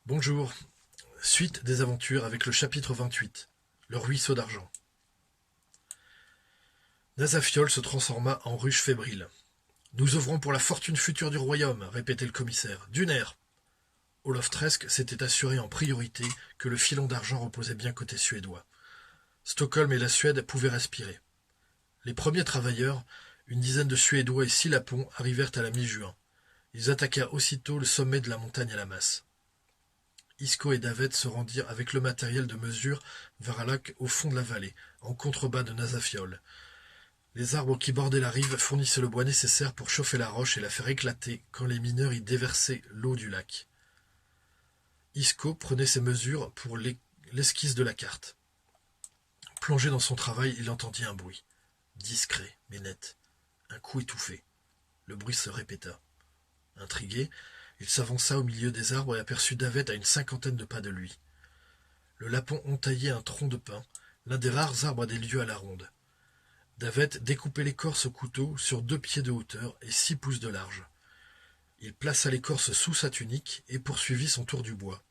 Bonjour, suite des aventures avec le chapitre 28, le ruisseau d'argent. Nasafiol se transforma en ruche fébrile. Nous œuvrons pour la fortune future du royaume, répétait le commissaire. Duner. Olof Tresk s'était assuré en priorité que le filon d'argent reposait bien côté suédois. Stockholm et la Suède pouvaient respirer. Les premiers travailleurs, une dizaine de Suédois et 6 Lapons, arrivèrent à la mi-juin. Ils attaquèrent aussitôt le sommet de la montagne à la masse. Isco et Davet se rendirent avec le matériel de mesure vers un lac au fond de la vallée, en contrebas de Nasafiol. Les arbres qui bordaient la rive fournissaient le bois nécessaire pour chauffer la roche et la faire éclater quand les mineurs y déversaient l'eau du lac. Isco prenait ses mesures pour l'esquisse de la carte. Plongé dans son travail, il entendit un bruit. Discret, mais net. Un coup étouffé. Le bruit se répéta. Intrigué, il s'avança au milieu des arbres et aperçut Davet à une 50aine de pas de lui. Le Lapon entaillait un tronc de pin, l'un des rares arbres des lieux à la ronde. Davet découpait l'écorce au couteau sur 2 pieds de hauteur et 6 pouces de large. Il plaça l'écorce sous sa tunique et poursuivit son tour du bois.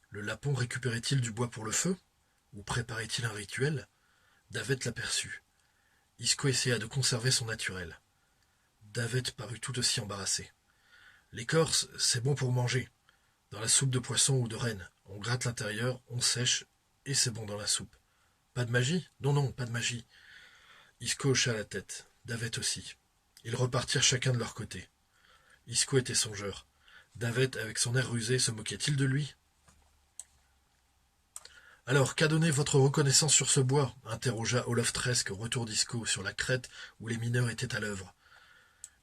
Le Lapon récupérait-il du bois pour le feu? Ou préparait-il un rituel? Davet l'aperçut. Isco essaya de conserver son naturel. Davet parut tout aussi embarrassé. L'écorce, c'est bon pour manger. Dans la soupe de poisson ou de renne, on gratte l'intérieur, on sèche, et c'est bon dans la soupe. Pas de magie? Non, non, pas de magie. Isco hocha la tête, Davet aussi. Ils repartirent chacun de leur côté. Isco était songeur. Davet, avec son air rusé, se moquait-il de lui? Alors, qu'a donné votre reconnaissance sur ce bois? Interrogea Olof Tresk au retour d'Isco sur la crête où les mineurs étaient à l'œuvre.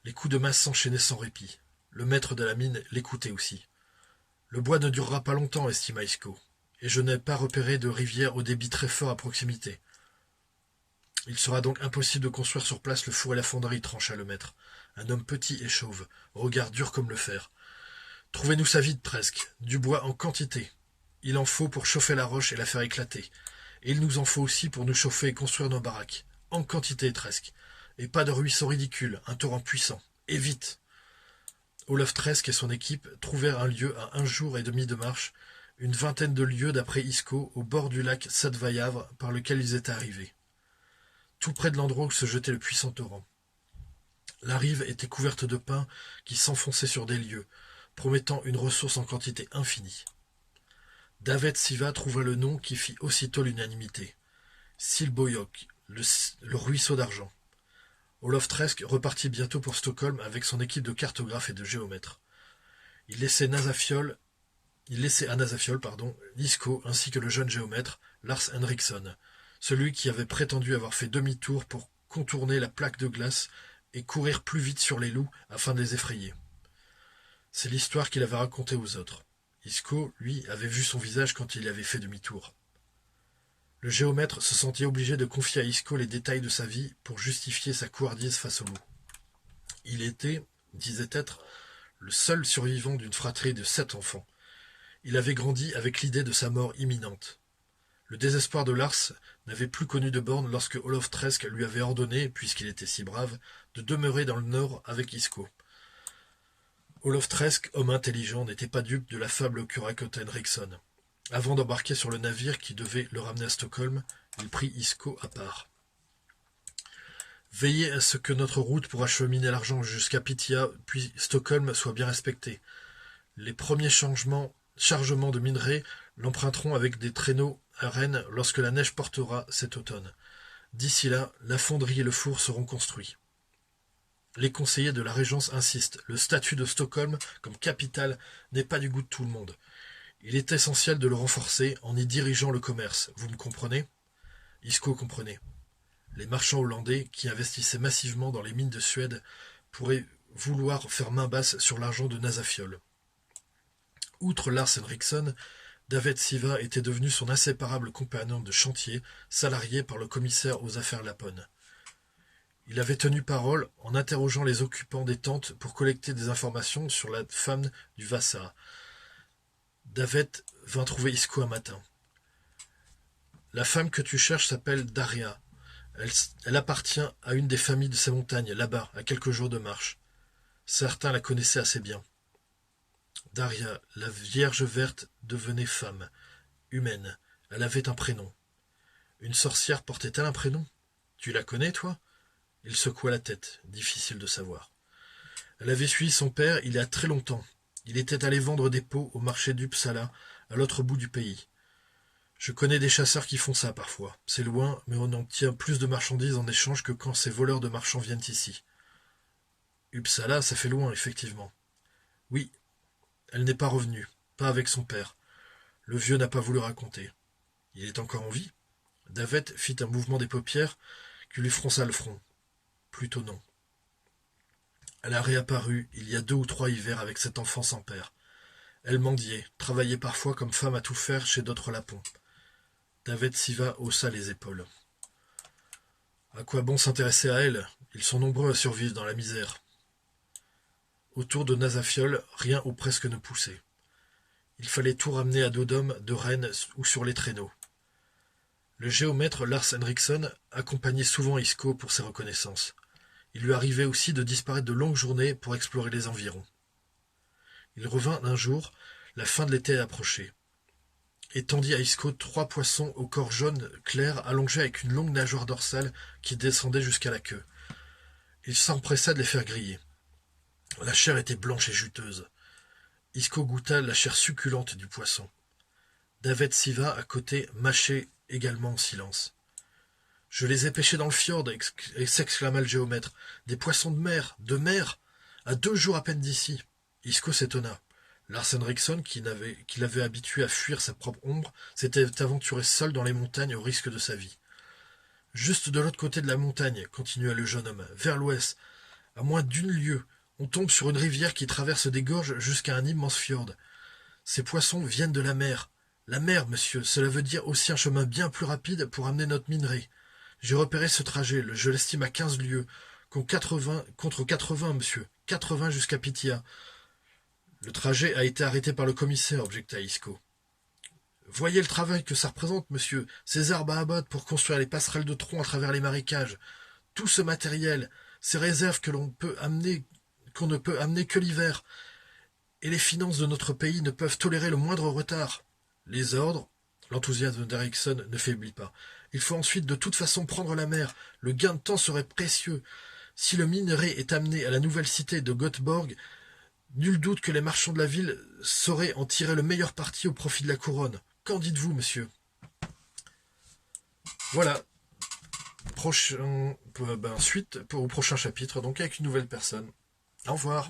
Les coups de masse s'enchaînaient sans répit. Le maître de la mine l'écoutait aussi. Le bois ne durera pas longtemps, estima Isco, et je n'ai pas repéré de rivière au débit très fort à proximité. Il sera donc impossible de construire sur place le four et la fonderie, trancha le maître. Un homme petit et chauve, regard dur comme le fer. Trouvez-nous ça vite, presque. Du bois en quantité. Il en faut pour chauffer la roche et la faire éclater. Et il nous en faut aussi pour nous chauffer et construire nos baraques. En quantité, presque. Et pas de ruisseau ridicule, un torrent puissant. Et vite. Olof Tresk et son équipe trouvèrent un lieu à 1 jour et demi de marche, une 20aine de lieues d'après Isco, au bord du lac Sadvayavre par lequel ils étaient arrivés. Tout près de l'endroit où se jetait le puissant torrent. La rive était couverte de pins qui s'enfonçaient sur des lieux, promettant une ressource en quantité infinie. Davet Siva trouva le nom qui fit aussitôt l'unanimité. Silboyok, le ruisseau d'argent. Olof Tresk repartit bientôt pour Stockholm avec son équipe de cartographes et de géomètres. Il laissait à Nasafiol, Isco ainsi que le jeune géomètre Lars Henriksson, celui qui avait prétendu avoir fait demi-tour pour contourner la plaque de glace et courir plus vite sur les loups afin de les effrayer. C'est l'histoire qu'il avait racontée aux autres. Isco, lui, avait vu son visage quand il avait fait demi-tour. Le géomètre se sentit obligé de confier à Isco les détails de sa vie pour justifier sa couardise face au loup. Il était, disait être, le seul survivant d'une fratrie de 7 enfants. Il avait grandi avec l'idée de sa mort imminente. Le désespoir de Lars n'avait plus connu de borne lorsque Olof Tresk lui avait ordonné, puisqu'il était si brave, de demeurer dans le nord avec Isco. Olof Tresk, homme intelligent, n'était pas dupe de la fable que racontait Henriksson. Avant d'embarquer sur le navire qui devait le ramener à Stockholm, il prit Isco à part. Veillez à ce que notre route pour acheminer l'argent jusqu'à Pitia puis Stockholm soit bien respectée. Les premiers chargements de minerais l'emprunteront avec des traîneaux à Rennes lorsque la neige portera cet automne. D'ici là, la fonderie et le four seront construits. Les conseillers de la Régence insistent. Le statut de Stockholm comme capitale n'est pas du goût de tout le monde. Il est essentiel de le renforcer en y dirigeant le commerce. Vous me comprenez? Isco comprenait. Les marchands hollandais, qui investissaient massivement dans les mines de Suède, pourraient vouloir faire main basse sur l'argent de Nasafiol. Outre Lars Henriksson, Davet Siva était devenu son inséparable compagnon de chantier, salarié par le commissaire aux affaires laponnes. Il avait tenu parole en interrogeant les occupants des tentes pour collecter des informations sur la femme du Vasa. Davet vint trouver Isco un matin. La femme que tu cherches s'appelle Daria. Elle appartient à une des familles de ces montagnes, là-bas, à quelques jours de marche. Certains la connaissaient assez bien. Daria, la Vierge verte, devenait femme, humaine. Elle avait un prénom. Une sorcière portait-elle un prénom? Tu la connais, toi? Il secoua la tête, difficile de savoir. Elle avait suivi son père il y a très longtemps. Il était allé vendre des peaux au marché d'Uppsala, à l'autre bout du pays. Je connais des chasseurs qui font ça parfois. C'est loin, mais on obtient plus de marchandises en échange que quand ces voleurs de marchands viennent ici. Uppsala, ça fait loin, effectivement. Oui, elle n'est pas revenue, pas avec son père. Le vieux n'a pas voulu raconter. Il est encore en vie? Davet fit un mouvement des paupières qui lui fronça le front. Plutôt non. Elle a réapparu il y a 2 ou 3 hivers avec cet enfant sans père. Elle mendiait, travaillait parfois comme femme à tout faire chez d'autres lapons. Davet Siva haussa les épaules. À quoi bon s'intéresser à elle? Ils sont nombreux à survivre dans la misère. Autour de Nasafiol, rien ou presque ne poussait. Il fallait tout ramener à dos d'hommes, de rennes ou sur les traîneaux. Le géomètre Lars Henriksen accompagnait souvent Isco pour ses reconnaissances. Il lui arrivait aussi de disparaître de longues journées pour explorer les environs. Il revint un jour, la fin de l'été approchait, et tendit à Isco 3 poissons au corps jaune clair allongés avec une longue nageoire dorsale qui descendait jusqu'à la queue. Il s'empressa de les faire griller. La chair était blanche et juteuse. Isco goûta la chair succulente du poisson. Davet Siva, à côté, mâchait également en silence. « Je les ai pêchés dans le fjord, s'exclama le géomètre. Des poissons de mer, à 2 jours à peine d'ici. Isco s'étonna. Lars Henriksen, qui l'avait habitué à fuir sa propre ombre, s'était aventuré seul dans les montagnes au risque de sa vie. Juste de l'autre côté de la montagne, continua le jeune homme, vers l'ouest, à moins d'1 lieue, on tombe sur une rivière qui traverse des gorges jusqu'à un immense fjord. Ces poissons viennent de la mer. La mer, monsieur, cela veut dire aussi un chemin bien plus rapide pour amener notre minerai. J'ai repéré ce trajet, je l'estime à 15 lieues, contre 80, monsieur, 80 jusqu'à Pitia. Le trajet a été arrêté par le commissaire, objecta Isco. Voyez le travail que ça représente, monsieur, ces arbres à abattre pour construire les passerelles de troncs à travers les marécages. Tout ce matériel, ces réserves qu'on ne peut amener que l'hiver. Et les finances de notre pays ne peuvent tolérer le moindre retard. Les ordres, l'enthousiasme d'Erickson ne faiblit pas. Il faut ensuite de toute façon prendre la mer. Le gain de temps serait précieux. Si le minerai est amené à la nouvelle cité de Göteborg, nul doute que les marchands de la ville sauraient en tirer le meilleur parti au profit de la couronne. Qu'en dites-vous, monsieur? Voilà. Suite au prochain chapitre, donc avec une nouvelle personne. Au revoir.